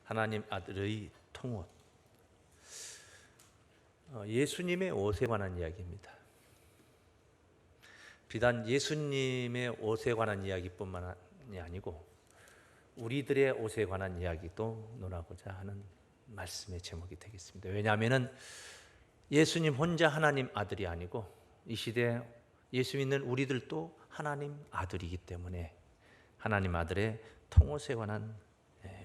하나님 아들의 통옷. 예수님의 옷에 관한 이야기입니다. 비단 예수님의 옷에 관한 이야기뿐만이 아니고 우리들의 옷에 관한 이야기도 논하고자 하는 말씀의 제목이 되겠습니다. 왜냐하면 예수님 혼자 하나님 아들이 아니고 이 시대에 예수 믿는 우리들도 하나님 아들이기 때문에 하나님 아들의 통옷에 관한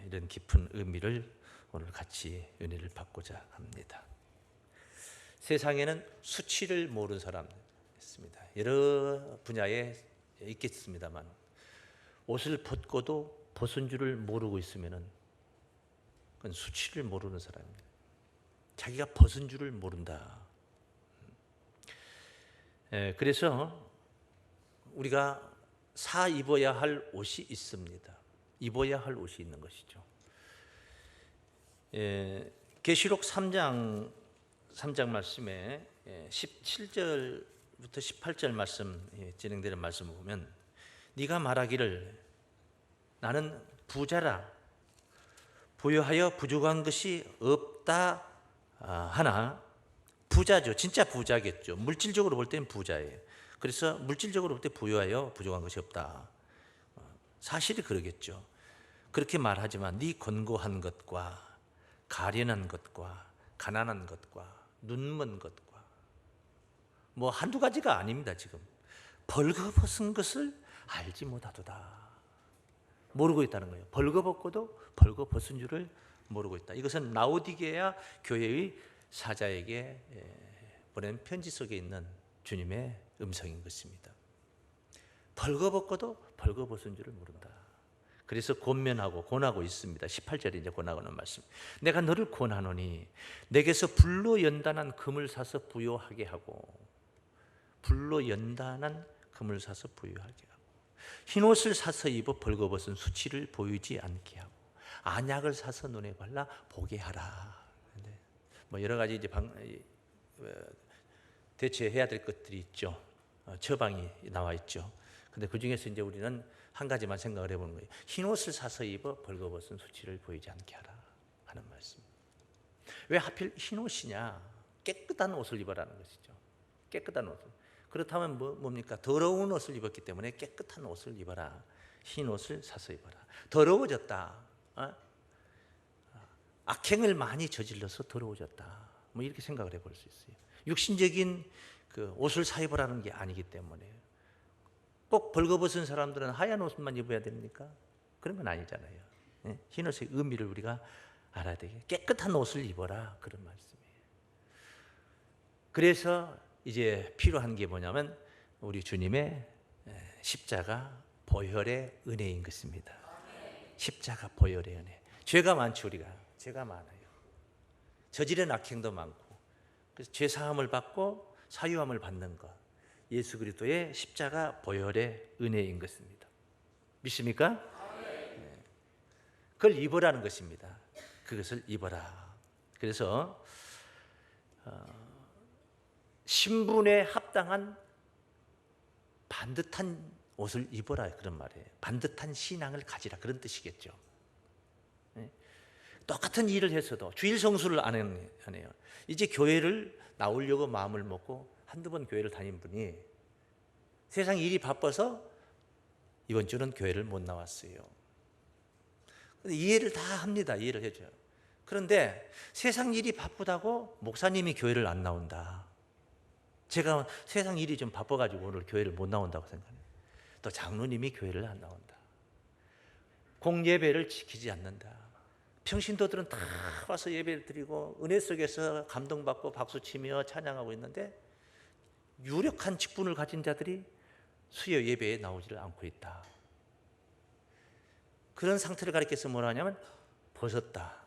이런 깊은 의미를 오늘 같이 은혜를 받고자 합니다. 세상에는 수치를 모르는 사람이 있습니다. 여러 분야에 있겠습니다만 옷을 벗고도 벗은 줄을 모르고 있으면 그건 수치를 모르는 사람입니다. 자기가 벗은 줄을 모른다. 그래서 우리가 사 입어야 할 옷이 있습니다. 입어야 할 옷이 있는 것이죠. 계시록 3장 말씀에 17절부터 18절 말씀 진행되는 말씀을 보면 네가 말하기를 나는 부자라 부유하여 부족한 것이 없다 하나 부자죠. 진짜 부자겠죠. 물질적으로 볼 때는 부자예요. 그래서 물질적으로 볼 때 부유하여 부족한 것이 없다. 사실이 그러겠죠. 그렇게 말하지만 네 권고한 것과 가련한 것과 가난한 것과 눈먼 것과 뭐 한두 가지가 아닙니다. 지금 벌거벗은 것을 알지 못하도다. 모르고 있다는 거예요. 벌거벗고도 벌거벗은 줄을 모르고 있다. 이것은 라오디게아 교회의 사자에게 보낸 편지 속에 있는 주님의 음성인 것입니다. 벌거벗고도 벌거벗은 줄을 모른다. 그래서 권하고 있습니다. 18절에 이제 권하고는 말씀. 내가 너를 권하노니 내게서 불로 연단한 금을 사서 부요하게 하고 불로 연단한 금을 사서 부요하게 하고 흰옷을 사서 입어 벌거벗은 수치를 보이지 않게 하고 안약을 사서 눈에 발라 보게 하라. 뭐 여러 가지 이제 대처해야 될 것들이 있죠. 처방이 나와 있죠. 근데 그 중에서 이제 우리는 한 가지만 생각을 해보는 거예요. 흰옷을 사서 입어 벌거벗은 수치를 보이지 않게 하라 하는 말씀. 왜 하필 흰옷이냐? 깨끗한 옷을 입으라는 것이죠. 깨끗한 옷을. 그렇다면 뭡니까? 더러운 옷을 입었기 때문에 깨끗한 옷을 입어라. 흰옷을 사서 입어라. 더러워졌다. 악행을 많이 저질러서 더러워졌다. 뭐 이렇게 생각을 해볼 수 있어요. 육신적인 그 옷을 사 입으라는 게 아니기 때문에 꼭 벌거벗은 사람들은 하얀 옷만 입어야 됩니까? 그런 건 아니잖아요. 흰옷의 의미를 우리가 알아야 되게 깨끗한 옷을 입어라 그런 말씀이에요. 그래서 이제 필요한 게 뭐냐면 우리 주님의 십자가 보혈의 은혜인 것입니다. 십자가 보혈의 은혜. 죄가 많죠. 우리가 죄가 많아요. 저지른 악행도 많고 그래서 죄 사함을 받고 사유함을 받는 것. 예수 그리스도의 십자가 보혈의 은혜인 것입니다. 믿습니까? 네. 그걸 입으라는 것입니다. 그것을 입어라. 그래서 신분에 합당한 반듯한 옷을 입어라 그런 말이에요. 반듯한 신앙을 가지라 그런 뜻이겠죠. 네. 똑같은 일을 했어도 주일 성수를 안 해요. 이제 교회를 나오려고 마음을 먹고 한두 번 교회를 다닌 분이 세상 일이 바빠서 이번 주는 교회를 못 나왔어요. 근데 이해를 다 합니다. 이해를 해줘요. 그런데 세상 일이 바쁘다고 목사님이 교회를 안 나온다. 제가 세상 일이 좀 바빠가지고 오늘 교회를 못 나온다고 생각해요. 또 장로님이 교회를 안 나온다. 공예배를 지키지 않는다. 평신도들은 다 와서 예배를 드리고 은혜 속에서 감동받고 박수치며 찬양하고 있는데 유력한 직분을 가진 자들이 수요 예배에 나오지를 않고 있다. 그런 상태를 가리켜서 뭐라 하냐면 벗었다.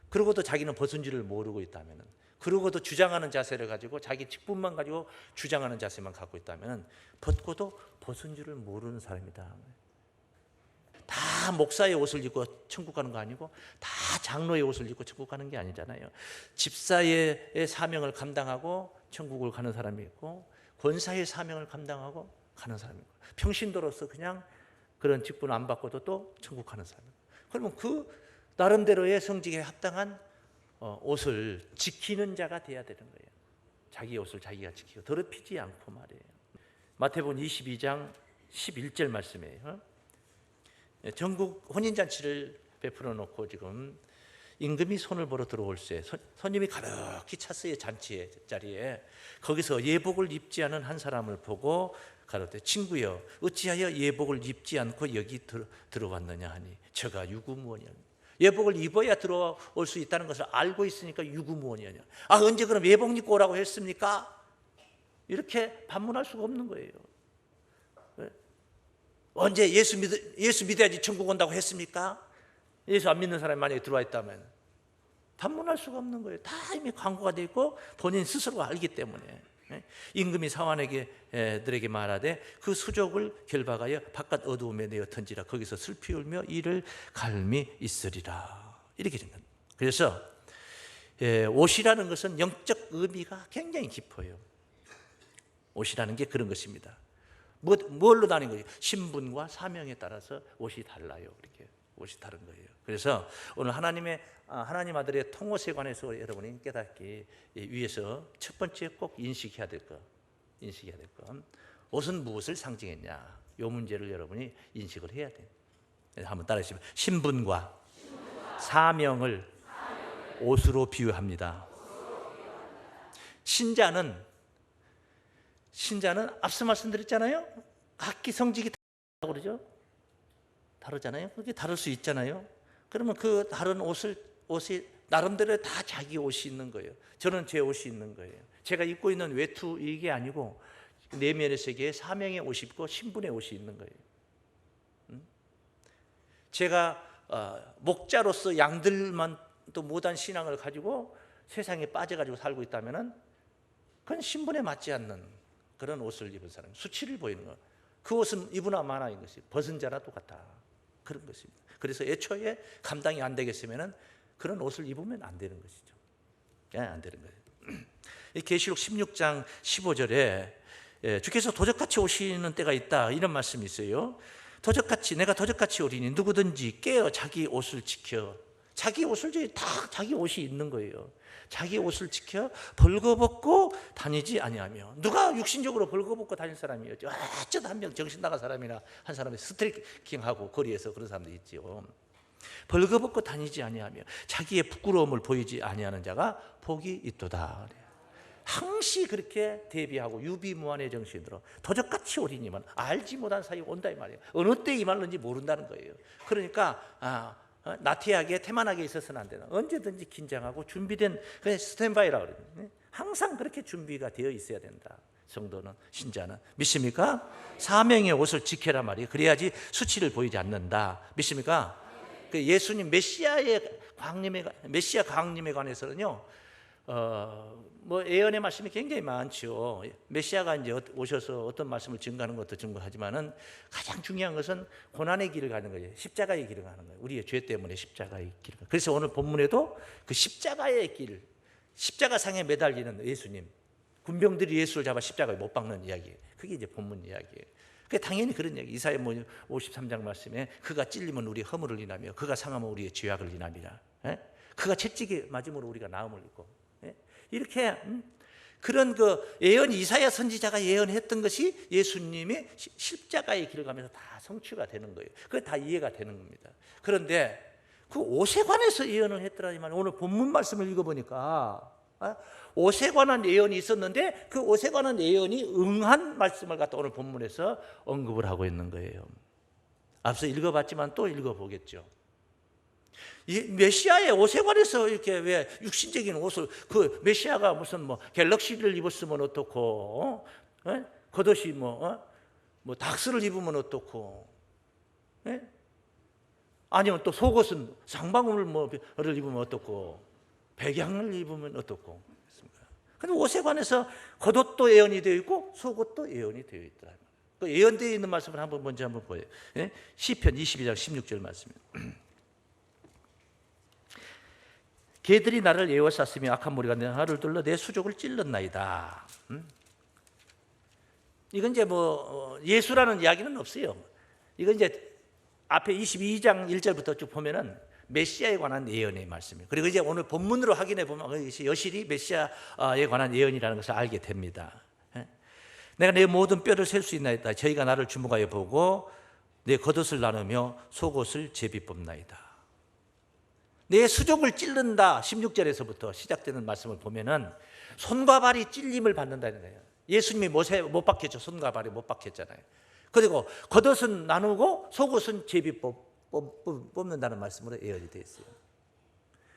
그러고도 자기는 벗은 줄을 모르고 있다면, 그러고도 주장하는 자세를 가지고 자기 직분만 가지고 주장하는 자세만 갖고 있다면 벗고도 벗은 줄을 모르는 사람이다. 다 목사의 옷을 입고 천국 가는 거 아니고 다 장로의 옷을 입고 천국 가는 게 아니잖아요. 집사의 사명을 감당하고 천국을 가는 사람이 있고 권사의 사명을 감당하고 가는 사람이 있고 평신도로서 그냥 그런 직분 안 받고도 또 천국 가는 사람. 그러면 그 나름대로의 성직에 합당한 옷을 지키는 자가 돼야 되는 거예요. 자기 옷을 자기가 지키고 더럽히지 않고 말이에요. 마태복음 22장 11절 말씀이에요. 전국 혼인잔치를 베풀어 놓고 지금 임금이 손을 보러 들어올 때 손님이 가득히 찼어요. 잔치의 자리에. 거기서 예복을 입지 않은 한 사람을 보고 가로되 친구여 어찌하여 예복을 입지 않고 여기 들어왔느냐 하니 저가 유구무원이냐. 예복을 입어야 들어올 수 있다는 것을 알고 있으니까 유구무원이냐. 언제 그럼 예복 입고 오라고 했습니까? 이렇게 반문할 수가 없는 거예요. 언제 예수 믿어야지 천국 온다고 했습니까? 예수 안 믿는 사람이 만약에 들어와 있다면 반문할 수가 없는 거예요. 다 이미 광고가 되어 있고 본인 스스로가 알기 때문에. 임금이 사환에게 말하되 그 수족을 결박하여 바깥 어두움에 내어 던지라. 거기서 슬피 울며 이를 갈미 있으리라. 이렇게 된 겁니다. 그래서 옷이라는 것은 영적 의미가 굉장히 깊어요. 옷이라는 게 그런 것입니다. 뭘로 다닌 거예요? 신분과 사명에 따라서 옷이 달라요. 이렇게 옷이 다른 거예요. 그래서 오늘 하나님 아들의 통옷에 관해서 여러분이 깨닫기 위해서 첫 번째 꼭 인식해야 될 것. 옷은 무엇을 상징했냐? 이 문제를 여러분이 인식을 해야 돼요. 한번 따라하시면 신분과 사명을 옷으로 비유합니다. 신자는 앞서 말씀드렸잖아요. 각기 성직이 다르다고 그러죠. 다르잖아요. 그게 다를 수 있잖아요. 그러면 그 다른 옷이 나름대로 다 자기 옷이 있는 거예요. 저는 제 옷이 있는 거예요. 제가 입고 있는 외투 이게 아니고 내면의 세계에 사명의 옷이 있고 신분의 옷이 있는 거예요. 제가 목자로서 양들만 또 못한 신앙을 가지고 세상에 빠져가지고 살고 있다면은 그건 신분에 맞지 않는 그런 옷을 입은 사람, 수치를 보이는 거. 그 옷은 입으나 마나인 것이 벗은 자나 똑같다. 그런 것입니다. 그래서 애초에 감당이 안 되겠으면은 그런 옷을 입으면 안 되는 것이죠. 안 되는 거예요. 이 계시록 16장 15절에 주께서 도적같이 오시는 때가 있다 이런 말씀이 있어요. 내가 도적같이 오리니 누구든지 깨어 자기 옷을 지켜. 자기 옷을 다 자기 옷이 있는 거예요. 자기 옷을 지켜 벌거벗고 다니지 아니하며. 누가 육신적으로 벌거벗고 다닐 사람이었죠? 어쩌다 한 명 정신 나간 사람이나 한 사람이 스트레킹하고 거리에서 그런 사람도 있죠. 벌거벗고 다니지 아니하며 자기의 부끄러움을 보이지 아니하는 자가 복이 있도다. 항시 그렇게 대비하고 유비무환의 정신으로 도적같이 오리니만 알지 못한 사이에 온다 이 말이에요. 어느 때 임할는지 모른다는 거예요. 그러니까 나태하게 태만하게 있어서는 안 되나. 언제든지 긴장하고 준비된 그냥 스탠바이라고 그래요. 항상 그렇게 준비가 되어 있어야 된다. 성도는, 신자는. 믿습니까? 사명의 옷을 지켜라 말이에요. 그래야지 수치를 보이지 않는다. 믿습니까? 그 예수님 메시아 강림에 관해서는요. 예언의 말씀이 굉장히 많죠. 메시아가 이제 오셔서 어떤 말씀을 증거하는 것도 증거하지만은 가장 중요한 것은 고난의 길을 가는 거예요. 십자가의 길을 가는 거예요. 우리의 죄 때문에 십자가의 길을. 그래서 오늘 본문에도 그 십자가의 길, 십자가상에 매달리는 예수님, 군병들이 예수를 잡아 십자가에 못 박는 이야기. 그게 이제 본문 이야기예요. 당연히 그런 이야기. 이사야 53장 말씀에 그가 찔리면 우리 허물을 인하며 그가 상하면 우리의 죄악을 인함이라. 그가 채찍에 맞음으로 우리가 나음을 입고. 이렇게 그런 그 예언 이사야 선지자가 예언했던 것이 예수님의 십자가의 길을 가면서 다 성취가 되는 거예요. 그게 다 이해가 되는 겁니다. 그런데 그 옷에 관해서 예언을 했더라지만 오늘 본문 말씀을 읽어보니까 옷에 관한 예언이 있었는데 그 옷에 관한 예언이 응한 말씀을 갖다 오늘 본문에서 언급을 하고 있는 거예요. 앞서 읽어봤지만 또 읽어보겠죠. 이 메시아의 옷에 관해서 이렇게 왜 육신적인 옷을 그 메시아가 무슨 갤럭시를 입었으면 어떻고 겉옷이 닥스를 입으면 어떻고 아니면 또 속옷은 상방울을 입으면 어떻고 백양을 입으면 어떻고 근데 옷에 관해서 겉옷도 예언이 되어 있고 속옷도 예언이 되어 있다. 그 예언되어 있는 말씀을 먼저 한번 보여요. 시편 22장 16절 말씀입니다. 개들이 나를 에워쌌으며 악한 무리가 나를 둘러 내 수족을 찔렀나이다. 이건 이제 예수라는 이야기는 없어요. 이건 이제 앞에 22장 1절부터 쭉 보면은 메시아에 관한 예언의 말씀이에요. 그리고 이제 오늘 본문으로 확인해 보면 이것이 여실히 메시아에 관한 예언이라는 것을 알게 됩니다. 내가 내 모든 뼈를 셀 수 있나이다. 저희가 나를 주목하여 보고 내 겉옷을 나누며 속옷을 제비 뽑나이다. 내 수족을 찔른다. 16절에서부터 시작되는 말씀을 보면은 손과 발이 찔림을 받는다는 거예요. 예수님이 못에 못 박혔죠. 손과 발이 못 박혔잖아요. 그리고 겉옷은 나누고 속옷은 제비 뽑는다는 말씀으로 예언이 되어 있어요.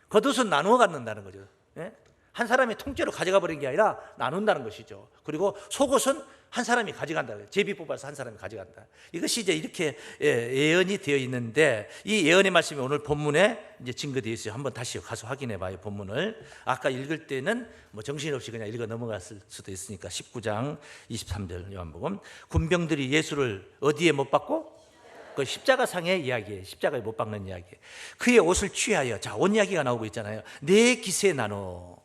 겉옷은 나누어 갖는다는 거죠. 한 사람이 통째로 가져가 버린 게 아니라 나눈다는 것이죠. 그리고 속옷은 한 사람이 가져간다. 제비 뽑아서 한 사람이 가져간다. 이것이 이제 이렇게 예언이 되어 있는데 이 예언의 말씀이 오늘 본문에 이제 증거되어 있어요. 한번 다시 가서 확인해 봐요. 본문을. 아까 읽을 때는 뭐 정신없이 그냥 읽어 넘어갔을 수도 있으니까 19장 23절 요한복음. 군병들이 예수를 어디에 못 박고? 그 십자가상의 이야기예요. 십자가에 못 박는 이야기. 그의 옷을 취하여, 자, 옷 이야기가 나오고 있잖아요. 네 깃에 나눠.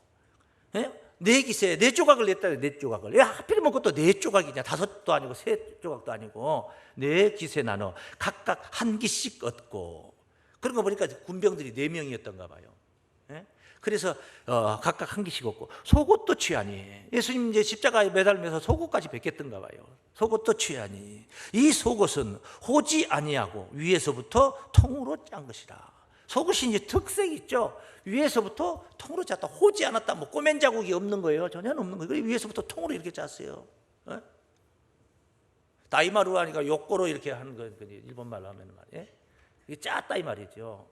네 깃에 네 조각을 냈다. 네 조각을. 하필이면 그것도 네 조각이냐? 5도 아니고 3조각도 아니고 네 깃에 나눠 각각 한 깃씩 얻고. 그런 거 보니까 군병들이 4명이었던가 봐요. 그래서 각각 한 깃씩 얻고 속옷도 취하니. 예수님 이제 십자가에 매달면서 속옷까지 벗겼던가 봐요. 속옷도 취하니 이 속옷은 호지 아니하고 위에서부터 통으로 짠 것이라. 속옷이 이제 특색이 있죠. 위에서부터 통으로 짰다. 호지 않았다. 뭐 꼬맨 자국이 없는 거예요. 전혀 없는 거예요. 위에서부터 통으로 이렇게 짰어요. 다이마루 하니까 욕고로 이렇게 하는 거예요. 일본 말로 하면 말이에요. 이게 짰다 이 말이죠.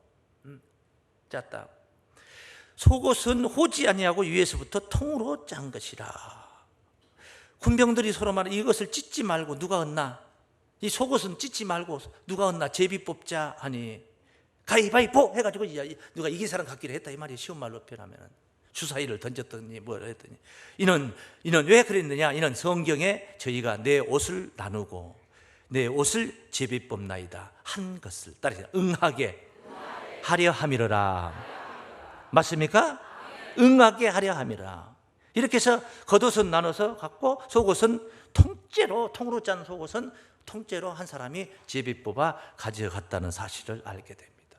짰다. 속옷은 호지 아니하고 위에서부터 통으로 짠 것이라. 군병들이 서로 말해 이것을 찢지 말고 누가 얻나? 이 속옷은 찢지 말고 누가 얻나? 제비 뽑자 하니 가위바위보 해가지고 누가 이긴 사람 갖기로 했다 이 말이 쉬운 말로 표현하면 주사위를 던졌더니 뭘 했더니 이는 왜 그랬느냐? 이는 성경에 저희가 내 옷을 나누고 내 옷을 제비 뽑나이다 한 것을 따르자 응하게 하려 함이로라. 맞습니까? 응하게 하려 함이라. 이렇게 해서 겉옷은 나눠서 갖고 속옷은 통으로 짠 속옷은 통째로 한 사람이 제비 뽑아 가져갔다는 사실을 알게 됩니다.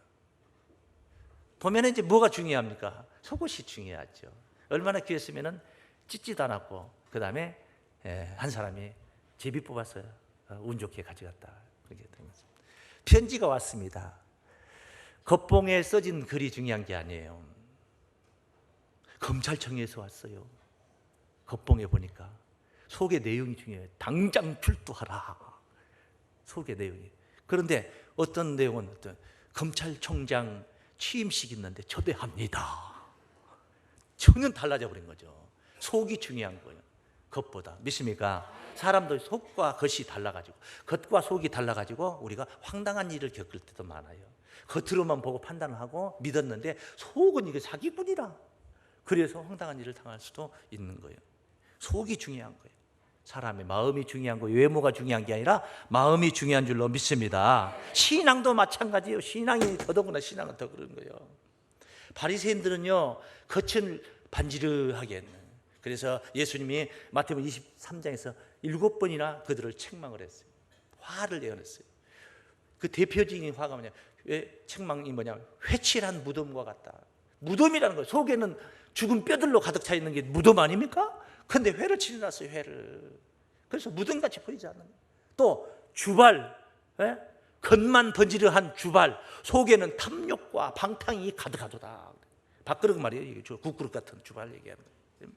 보면 이제 뭐가 중요합니까? 속옷이 중요하죠. 얼마나 귀했으면 찢지도 않았고 그 다음에 한 사람이 제비 뽑아서 운 좋게 가져갔다. 그렇게 됩니다. 편지가 왔습니다. 겉봉에 써진 글이 중요한 게 아니에요. 검찰청에서 왔어요. 겉봉에 보니까 속의 내용이 중요해요. 당장 출두하라. 속의 내용이. 그런데 어떤 내용은 검찰총장 취임식 있는데 초대합니다. 전혀 달라져 버린 거죠. 속이 중요한 거예요. 겉보다. 믿습니까? 사람들 속과 겉이 달라가지고 겉과 속이 달라가지고 우리가 황당한 일을 겪을 때도 많아요. 겉으로만 보고 판단을 하고 믿었는데 속은 이게 사기꾼이라. 그래서 황당한 일을 당할 수도 있는 거예요. 속이 중요한 거예요. 사람의 마음이 중요한 거예요. 외모가 중요한 게 아니라 마음이 중요한 줄로 믿습니다. 신앙도 마찬가지예요. 신앙이 더더구나 신앙은 더 그런 거예요. 바리새인들은요 겉은 반지르하게 했는. 그래서 예수님이 마태복음 23장에서 7번이나 그들을 책망을 했어요. 화를 내어냈어요. 그 대표적인 화가 뭐냐? 왜 책망이 뭐냐? 회칠한 무덤과 같다. 무덤이라는 거예요. 속에는 죽은 뼈들로 가득 차 있는 게 무덤 아닙니까? 근데 회를 치려놨어요. 회를. 그래서 무덤같이 보이지 않는 거예요. 또 주발, 겉만 번지르한 주발, 속에는 탐욕과 방탕이 가득하도다. 밥그릇 말이에요. 국그릇 같은 주발 얘기하는 거예요.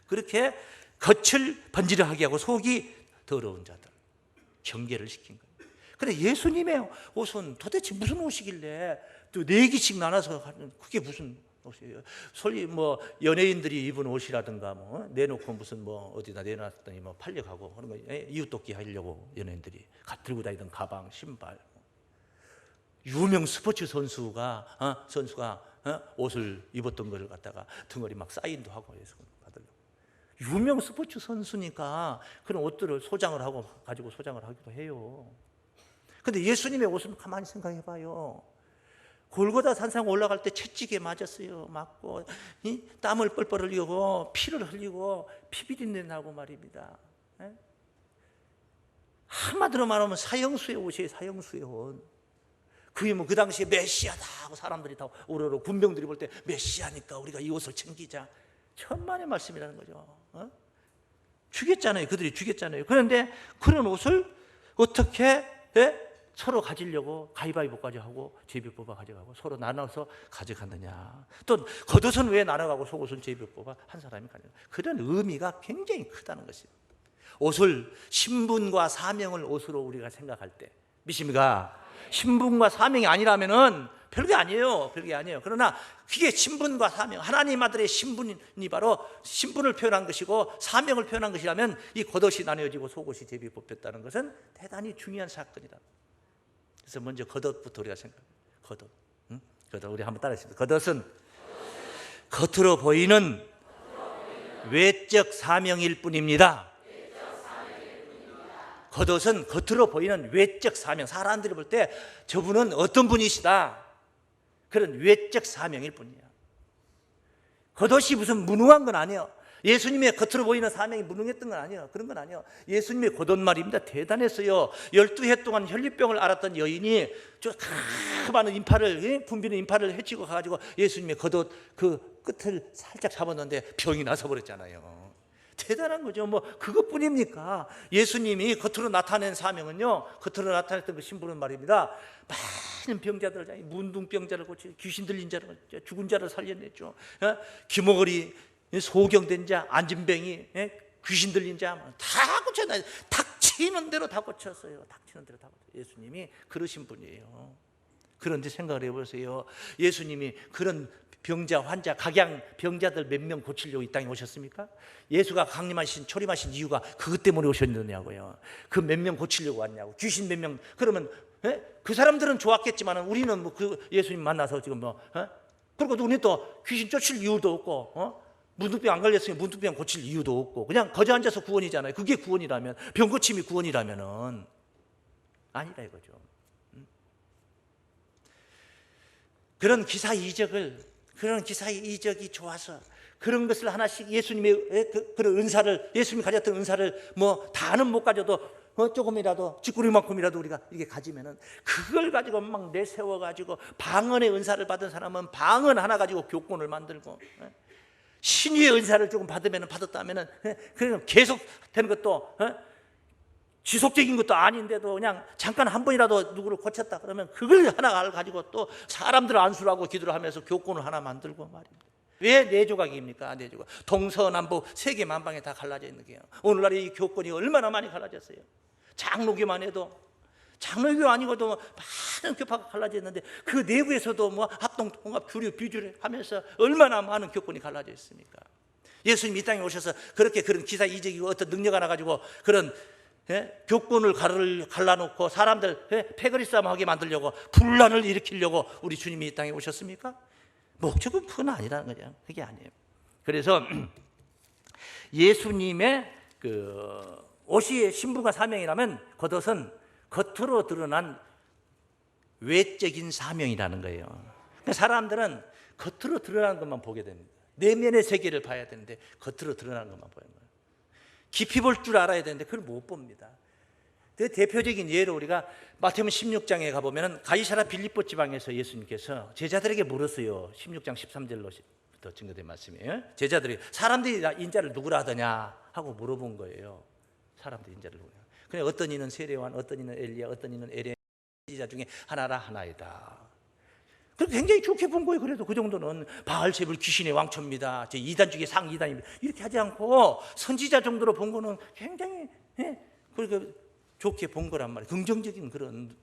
그렇게 겉을 번지르하게 하고 속이 더러운 자들 경계를 시킨 거예요. 근데 예수님의 옷은 도대체 무슨 옷이길래 또 4개씩 나눠서 하는 그게 무슨 옷이에요? 솔리 뭐 연예인들이 입은 옷이라든가 뭐 내놓고 무슨 뭐 어디다 내놨더니 뭐 팔려가고 하는 거 이웃돕기 하려고 연예인들이 들고 다니던 가방, 신발. 유명 스포츠 선수가 옷을 입었던 거를 갖다가 등어리 막 사인도 하고 해서 받으려고. 유명 스포츠 선수니까 그런 옷들을 소장을 하고 가지고 소장을 하기도 해요. 근데 예수님의 옷은 가만히 생각해 봐요. 골고다 산상 올라갈 때 채찍에 맞았어요. 맞고 땀을 뻘뻘 흘리고 피를 흘리고 피비린내 나고 말입니다. 한마디로 말하면 사형수의 옷이에요. 사형수의 옷. 그게 뭐 그 당시에 메시아다 하고 사람들이 다 오로로 군병들이 볼 때 메시아니까 우리가 이 옷을 챙기자. 천만의 말씀이라는 거죠. 주겠잖아요. 그들이 주겠잖아요. 그런데 그런 옷을 어떻게 서로 가지려고 가위바위보까지 하고 제비 뽑아 가져가고 서로 나눠서 가져갔느냐. 또 겉옷은 왜 나눠가고 속옷은 제비 뽑아 한 사람이 가져가. 그런 의미가 굉장히 크다는 것이에요. 옷을 신분과 사명을 옷으로 우리가 생각할 때 믿습니까? 신분과 사명이 아니라면은 별게 아니에요. 별게 아니에요. 그러나 그게 신분과 사명, 하나님 아들의 신분이 바로 신분을 표현한 것이고 사명을 표현한 것이라면 이 겉옷이 나뉘어지고 속옷이 제비 뽑혔다는 것은 대단히 중요한 사건이다. 그래서 먼저 겉옷부터 우리가 생각해요. 겉옷. 겉옷 우리 한번 따라하십시다. 겉옷은 겉으로 보이는 외적 사명일 뿐입니다. 겉옷은 겉으로 보이는 외적 사명, 사람들이 볼 때 저분은 어떤 분이시다, 그런 외적 사명일 뿐이야. 겉옷이 무슨 무능한 건 아니에요. 예수님의 겉으로 보이는 사명이 무능했던 건 아니에요. 그런 건 아니에요. 예수님의 겉옷 말입니다. 대단했어요. 12해 동안 혈류병을 앓았던 여인이 저 많은 인파를, 붐비는 인파를 헤치고 가가지고 예수님의 겉옷 그 끝을 살짝 잡았는데 병이 나서 버렸잖아요. 대단한 거죠. 뭐 그것뿐입니까? 예수님이 겉으로 나타낸 사명은요, 겉으로 나타냈던 그 신분은 말입니다, 많은 병자들, 문둥병자를 고치고 귀신 들린 자를 고치고 죽은 자를 살려냈죠. 기모거리, 소경된 자, 안진뱅이, 귀신 들린 자 다 고쳤나요? 닥치는 대로 다 고쳤어요. 닥치는 대로 다 고쳤어요. 예수님이 그러신 분이에요. 그런데 생각을 해보세요. 예수님이 그런 병자, 환자, 각양 병자들 몇 명 고치려고 이 땅에 오셨습니까? 예수가 강림하신, 초림하신 이유가 그것 때문에 오셨느냐고요. 그 몇 명 고치려고 왔냐고. 귀신 몇 명. 그러면 그 사람들은 좋았겠지만 우리는 뭐 그 예수님 만나서 지금 뭐 그리고 우리는 또 귀신 쫓을 이유도 없고 문둥병 안 걸렸으니 문둥병 고칠 이유도 없고 그냥 거저 앉아서 구원이잖아요. 그게 구원이라면, 병 고침이 구원이라면은 아니라 이거죠. 그런 기사 이적이 좋아서 그런 것을 하나씩 예수님의 그런 은사를, 예수님이 가졌던 은사를 뭐 다는 못 가져도 조금이라도 쥐꾸리만큼이라도 우리가 이게 가지면은 그걸 가지고 막 내세워 가지고 방언의 은사를 받은 사람은 방언 하나 가지고 교권을 만들고, 신유의 은사를 조금 받았다면은 그냥 계속 되는 것도 지속적인 것도 아닌데도 그냥 잠깐 한 번이라도 누구를 고쳤다 그러면 그걸 하나 가지고 또 사람들을 안수하고 기도를 하면서 교권을 하나 만들고 말입니다. 왜 네 조각입니까? 네 조각. 동서남북 세계 만방에 다 갈라져 있는 게요. 오늘날 이 교권이 얼마나 많이 갈라졌어요. 장로교만 해도, 장로교 아니고도 많은 교파가 갈라져 있는데 그 내부에서도 뭐 합동, 통합, 규류, 비주류 하면서 얼마나 많은 교권이 갈라져 있습니까? 예수님이 이 땅에 오셔서 그렇게 그런 기사 이적이고 어떤 능력 하나 가지고 그런 교권을 갈라놓고 사람들 패거리 싸움하게 만들려고, 분란을 일으키려고 우리 주님이 이 땅에 오셨습니까? 목적은 그건 아니라는 거죠. 그게 아니에요. 그래서 예수님의 그 옷이 신분과 사명이라면 겉옷은 겉으로 드러난 외적인 사명이라는 거예요. 그러니까 사람들은 겉으로 드러나는 것만 보게 됩니다. 내면의 세계를 봐야 되는데 겉으로 드러나는 것만 보는 거예요. 깊이 볼 줄 알아야 되는데 그걸 못 봅니다. 그 대표적인 예로 우리가 마태복음 16장에 가보면 가이사랴 빌립보 지방에서 예수님께서 제자들에게 물었어요. 16장 13절로부터 증거된 말씀이에요. 제자들이 사람들이 인자를 누구라 하더냐 하고 물어본 거예요. 사람들이 인자를 누구냐. 그냥 어떤 이는 세례요한, 어떤 이는 엘리야, 어떤 이는 에레미야 선지자 중에 하나라 하나이다. 그렇게 굉장히 좋게 본 거예요. 그래도 그 정도는 바알세불 귀신의 왕초입니다. 제 2단 중에 상 2단입니다. 이렇게 하지 않고 선지자 정도로 본 거는 굉장히 그렇게 좋게 본 거란 말이에요. 긍정적인 그런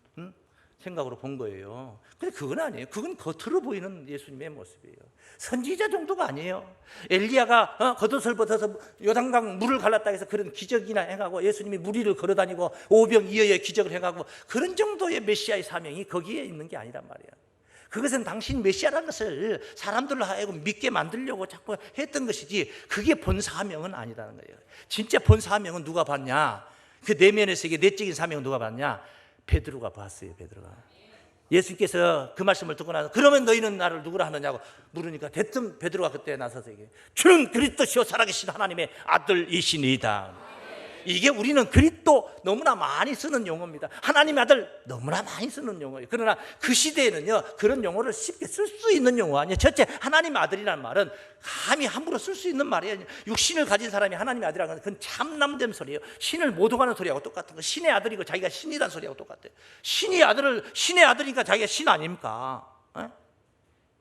생각으로 본 거예요. 근데 그건 아니에요. 그건 겉으로 보이는 예수님의 모습이에요. 선지자 정도가 아니에요. 엘리야가 겉옷을 벗어서 요단강 물을 갈랐다 해서 그런 기적이나 행하고 예수님이 물 위를 걸어다니고 오병이어의 기적을 행하고 그런 정도의 메시아의 사명이 거기에 있는 게 아니란 말이에요. 그것은 당신 메시아라는 것을 사람들로 하여금 믿게 만들려고 자꾸 했던 것이지 그게 본 사명은 아니라는 거예요. 진짜 본 사명은 누가 봤냐? 그 내면의 세계, 내적인 사명은 누가 봤냐? 베드로가 봤어요. 베드로가. 예수님께서 그 말씀을 듣고 나서 그러면 너희는 나를 누구라 하느냐고 물으니까 대뜸 베드로가 그때 나서서 얘기해요. 주는 그리스도시요 살아계신 하나님의 아들이시니이다. 이게 우리는 그리스도 너무나 많이 쓰는 용어입니다. 하나님의 아들 너무나 많이 쓰는 용어예요. 그러나 그 시대에는요, 그런 용어를 쉽게 쓸 수 있는 용어 아니에요. 첫째, 하나님의 아들이라는 말은 감히 함부로 쓸 수 있는 말이에요. 육신을 가진 사람이 하나님의 아들이라는 건 그건 참남된 소리예요. 신을 모독하는 소리하고 똑같은 거. 신의 아들이고 자기가 신이라는 소리하고 똑같아요. 신의 아들이니까 자기가 신 아닙니까?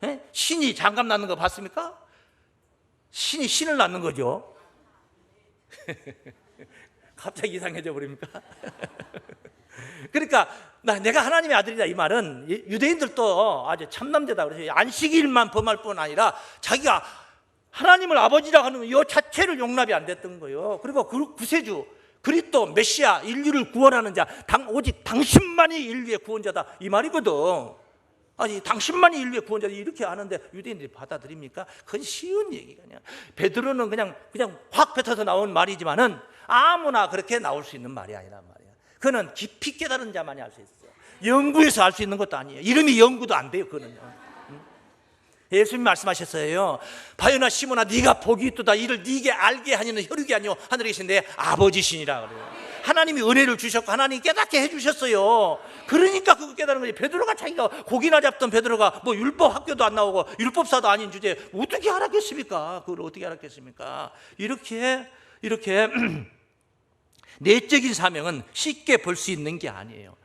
에? 신이 장갑 낳는 거 봤습니까? 신이 신을 낳는 거죠. 갑자기 이상해져 버립니까? 그러니까 내가 하나님의 아들이다 이 말은 유대인들도 아주 참남되다 그래서 안식일만 범할 뿐 아니라 자기가 하나님을 아버지라고 하는 이 자체를 용납이 안 됐던 거예요. 그리고 구세주 그리스도 메시아 인류를 구원하는 자 오직 당신만이 인류의 구원자다 이 말이거든. 아니 당신만이 인류의 구원자다 이렇게 하는데 유대인들이 받아들입니까? 그건 쉬운 얘기가 아니야. 베드로는 그냥 확 뱉어서 나온 말이지만은 아무나 그렇게 나올 수 있는 말이 아니란 말이야. 그는 깊이 깨달은 자만이 알 수 있어. 연구해서 알 수 있는 것도 아니에요. 이름이 연구도 안 돼요. 그는요. 예수님 말씀하셨어요. 바요나 시몬아 네가 복이 있도다. 이를 네게 알게 하니는 혈육이 아니오 하늘에 계신 내 아버지시니라 그래요. 하나님이 은혜를 주셨고 하나님이 깨닫게 해주셨어요. 그러니까 그거 깨달은 거지. 베드로가 자기가 고기나 잡던 베드로가 뭐 율법 학교도 안 나오고 율법사도 아닌 주제에 어떻게 알았겠습니까? 그걸 어떻게 알았겠습니까? 이렇게 내적인 사명은 쉽게 볼 수 있는 게 아니에요.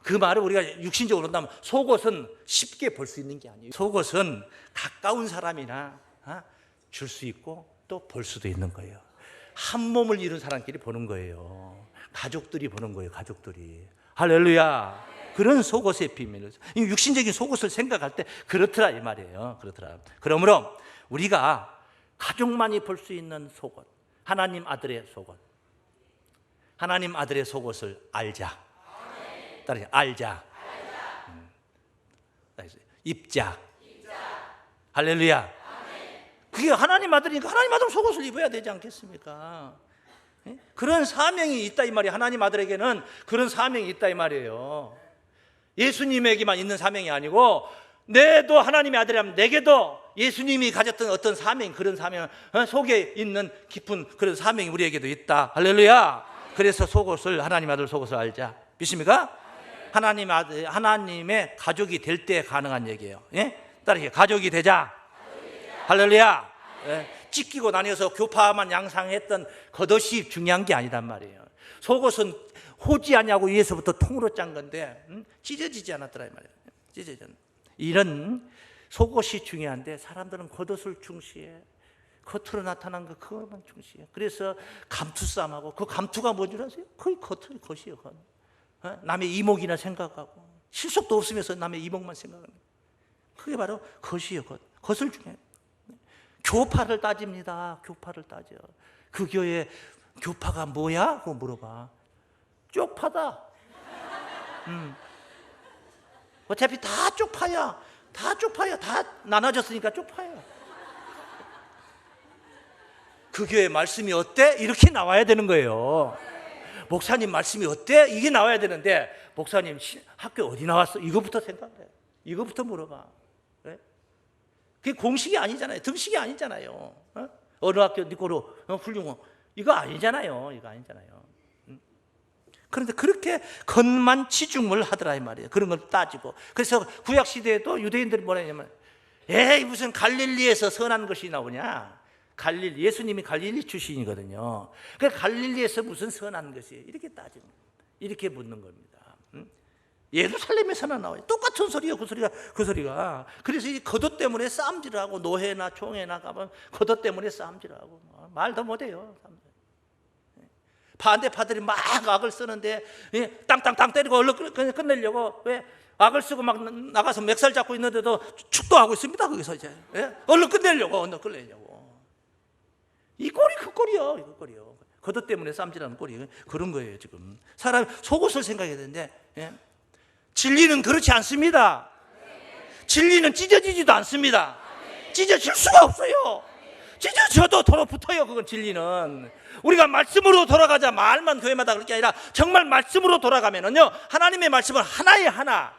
그 말을 우리가 육신적으로 한다면 속옷은 쉽게 볼 수 있는 게 아니에요. 속옷은 가까운 사람이나 줄 수 있고 또 볼 수도 있는 거예요. 한 몸을 이룬 사람끼리 보는 거예요. 가족들이 보는 거예요. 가족들이. 할렐루야. 그런 속옷의 비밀을 육신적인 속옷을 생각할 때 그렇더라 이 말이에요. 그렇더라. 그러므로 우리가 가족만이 볼 수 있는 속옷, 하나님 아들의 속옷, 하나님 아들의 속옷을 알자. 따라해 알자. 입자. 할렐루야. 그게 하나님 아들이니까 하나님 아들 속옷을 입어야 되지 않겠습니까? 그런 사명이 있다 이 말이에요. 하나님 아들에게는 그런 사명이 있다 이 말이에요. 예수님에게만 있는 사명이 아니고 내도 하나님의 아들이라면 내게도 예수님이 가졌던 어떤 사명, 그런 사명 속에 있는 깊은 그런 사명이 우리에게도 있다. 할렐루야. 그래서 속옷을 하나님 아들 속옷을 알자. 믿습니까? 하나님 아들, 하나님의 가족이 될 때 가능한 얘기예요. 예? 따라해 가족이 되자. 할렐루야. 예? 찢기고 나뉘어서 교파만 양상했던 겉옷이 중요한 게 아니란 말이에요. 속옷은 호지하냐고 위에서부터 통으로 짠 건데 찢어지지 않았더라 이 말이에요. 찢어지지 않. 이런 속옷이 중요한데 사람들은 겉옷을 중시해. 겉으로 나타난 거 그것만 중시해. 그래서 감투싸움하고 그 감투가 뭔 줄 아세요? 거의 겉이에요. 겉. 남의 이목이나 생각하고 실속도 없으면서 남의 이목만 생각하는 그게 바로 겉이에요. 겉을 중요해요. 교파를 따집니다. 교파를 따져. 그 교회 교파가 뭐야? 그거 물어봐. 쪽파다. 어차피 다 쪽파야. 다 쪽파야. 다 나눠졌으니까 쪽파야. 그 교회 말씀이 어때? 이렇게 나와야 되는 거예요. 목사님 말씀이 어때? 이게 나와야 되는데 목사님 학교 어디 나왔어? 이거부터 생각해. 이거부터 물어봐. 그래? 그게 공식이 아니잖아요. 등식이 아니잖아요. 어느 학교 니꼬로 훌륭한 이거 아니잖아요. 이거 아니잖아요. 그런데 그렇게 겉만 치중을 하더라 이 말이에요. 그런 걸 따지고. 그래서 구약 시대에도 유대인들이 뭐라 했냐면 에이 무슨 갈릴리에서 선한 것이 나오냐. 예수님이 갈릴리 출신이거든요. 그러니까 갈릴리에서 무슨 선한 것이 이렇게 따지는 이렇게 묻는 겁니다. 예루살렘에서나 나와요. 똑같은 소리예요. 그 소리가. 그래서 이 겉옷 때문에 싸움질하고 노회나 총회나 가면 겉옷 때문에 싸움질하고 말도 못해요. 반대파들이 막 악을 쓰는데 땅땅땅 때리고 얼른 끝내려고 왜 악을 쓰고 막 나가서 멱살 잡고 있는데도 축도하고 있습니다. 거기서 이제 얼른 끝내려고. 이 꼴이 그 꼴이요. 이거 꼴이요. 겉옷 때문에 쌈질하는 꼴이 그런 거예요. 지금 사람 속옷을 생각해야 되는데 진리는 그렇지 않습니다. 진리는 찢어지지도 않습니다. 찢어질 수가 없어요. 찢어져도 돌아붙어요. 그건 진리는. 우리가 말씀으로 돌아가자. 말만 교회마다 그럴 게 아니라 정말 말씀으로 돌아가면은요 하나님의 말씀은 하나의 하나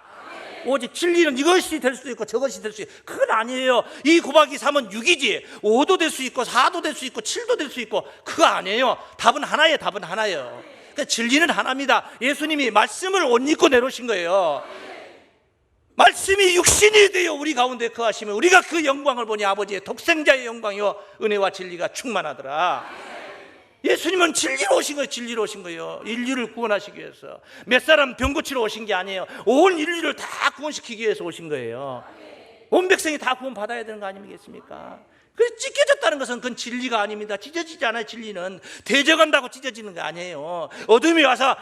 오직 진리는 이것이 될 수 있고 저것이 될 수 있고, 그건 아니에요. 2 곱하기 3은 6이지 5도 될 수 있고 4도 될 수 있고 7도 될 수 있고, 그거 아니에요. 답은 하나예요. 답은 하나예요. 그러니까 진리는 하나입니다. 예수님이 말씀을 옷 입고 내려오신 거예요. 말씀이 육신이 되어 우리 가운데 거하시면 우리가 그 영광을 보니 아버지의 독생자의 영광이요 은혜와 진리가 충만하더라. 예수님은 진리로 오신 거예요. 진리로 오신 거예요. 인류를 구원하시기 위해서. 몇 사람 병 고치러 오신 게 아니에요. 온 인류를 다 구원시키기 위해서 오신 거예요. 온 백성이 다 구원 받아야 되는 거 아니겠습니까? 그래서 찢겨졌다는 것은 그건 진리가 아닙니다. 찢어지지 않아요. 진리는 대적한다고 찢어지는 게 아니에요. 어둠이 와서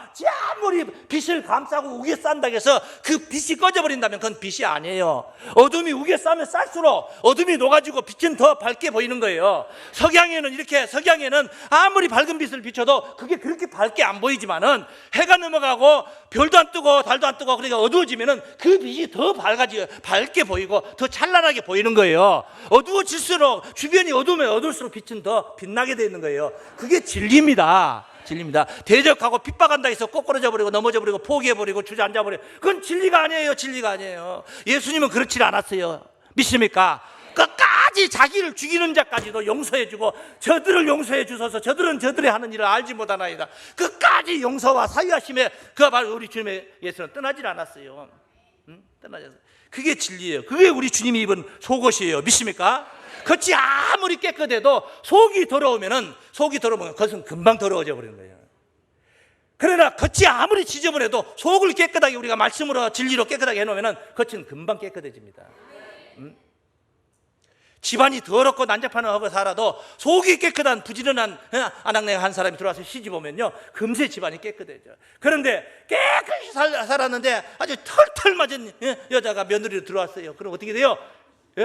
아무리 빛을 감싸고 우겨 싼다고 해서 그 빛이 꺼져버린다면 그건 빛이 아니에요. 어둠이 우겨 싸면 쌀수록 어둠이 녹아지고 빛은 더 밝게 보이는 거예요. 석양에는 아무리 밝은 빛을 비춰도 그게 그렇게 밝게 안 보이지만은 해가 넘어가고 별도 안 뜨고 달도 안 뜨고 그러니까 어두워지면은 그 빛이 더 밝게 보이고 더 찬란하게 보이는 거예요. 어두워질수록 주변이 어두우면 어두울수록 빛은 더 빛나게 되어 있는 거예요. 그게 진리입니다. 진리입니다. 대적하고 핍박한다 해서 꼬꾸라져 버리고 넘어져 버리고 포기해 버리고 주저앉아 버리고, 그건 진리가 아니에요. 진리가 아니에요. 예수님은 그렇지 않았어요. 믿습니까? 끝까지 자기를 죽이는 자까지도 용서해 주고, 저들을 용서해 주소서, 저들은 저들의 하는 일을 알지 못하나이다. 끝까지 용서와 사유하심에 그가 바로 우리 주님의 예수는 떠나질 않았어요. 떠나지 않았어요. 그게 진리예요. 그게 우리 주님이 입은 속옷이에요. 믿습니까? 겉이 아무리 깨끗해도 속이 더러우면 그것은 금방 더러워져 버리는 거예요. 그러나 겉이 아무리 지저분해도 속을 깨끗하게 우리가 말씀으로 진리로 깨끗하게 해놓으면 겉은 금방 깨끗해집니다. 집안이 더럽고 난장판하고 살아도 속이 깨끗한 부지런한 아낙네 한 사람이 들어와서 시집 오면요 금세 집안이 깨끗해져. 그런데 깨끗이 살았는데 아주 털털 맞은 여자가 며느리로 들어왔어요. 그럼 어떻게 돼요?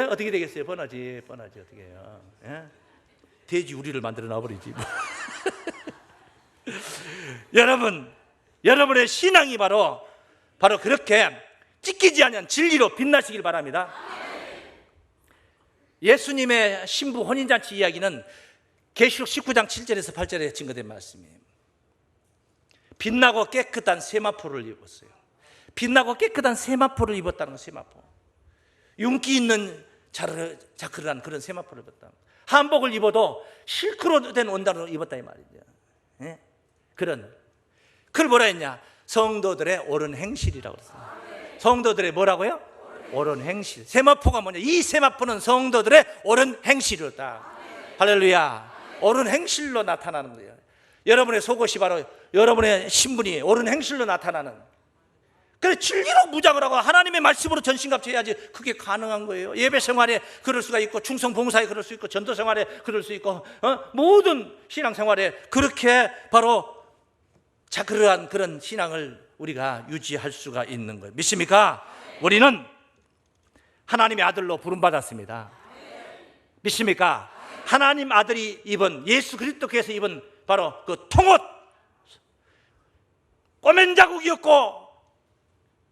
어떻게 되겠어요? 뻔하지 어떻게 해요? 돼지 우리를 만들어 놔버리지. 여러분의 신앙이 바로 그렇게 찢기지 않은 진리로 빛나시길 바랍니다. 예수님의 신부 혼인잔치 이야기는 계시록 19장 7절에서 8절에 증거된 말씀이에요. 빛나고 깨끗한 세마포를 입었어요. 빛나고 깨끗한 세마포를 입었다는 건 세마포. 윤기 있는 자크르한 그런 세마포를 입었다. 한복을 입어도 실크로 된 원단을 입었다 이 말이죠. 그걸 뭐라 했냐? 성도들의 옳은 행실이라고 그랬어요. 성도들의 뭐라고요? 옳은 행실. 세마포가 뭐냐? 이 세마포는 성도들의 옳은 행실이었다. 할렐루야. 옳은 행실로 나타나는 거예요. 여러분의 속옷이 바로 여러분의 신분이 옳은 행실로 나타나는. 그래 진리로 무장을 하고 하나님의 말씀으로 전신갑주해야지 그게 가능한 거예요. 예배 생활에 그럴 수가 있고, 충성 봉사에 그럴 수 있고, 전도 생활에 그럴 수 있고, 모든 신앙 생활에 그렇게 바로 자그러한 그런 신앙을 우리가 유지할 수가 있는 거예요. 믿습니까? 우리는 하나님의 아들로 부름받았습니다. 믿습니까? 하나님 아들이 입은, 예수 그리스도께서 입은 바로 그 통옷, 꼬맨 자국이 없고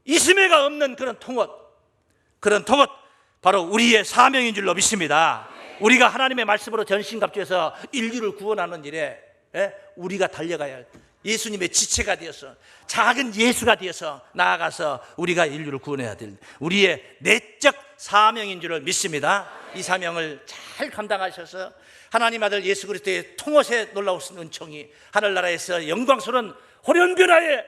이스매가 없는 그런 통옷 바로 우리의 사명인 줄로 믿습니다. 우리가 하나님의 말씀으로 전신갑주해서 인류를 구원하는 일에 우리가 달려가야 해요. 예수님의 지체가 되어서, 작은 예수가 되어서 나아가서 우리가 인류를 구원해야 될 우리의 내적 사명인 줄을 믿습니다. 이 사명을 잘 감당하셔서 하나님 아들 예수 그리스도의 통옷에 놀라우신 은총이 하늘나라에서 영광스러운 호련변화의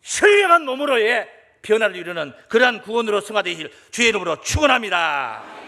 신령한 몸으로의 변화를 이루는 그러한 구원으로 승화되길 주의 이름으로 축원합니다.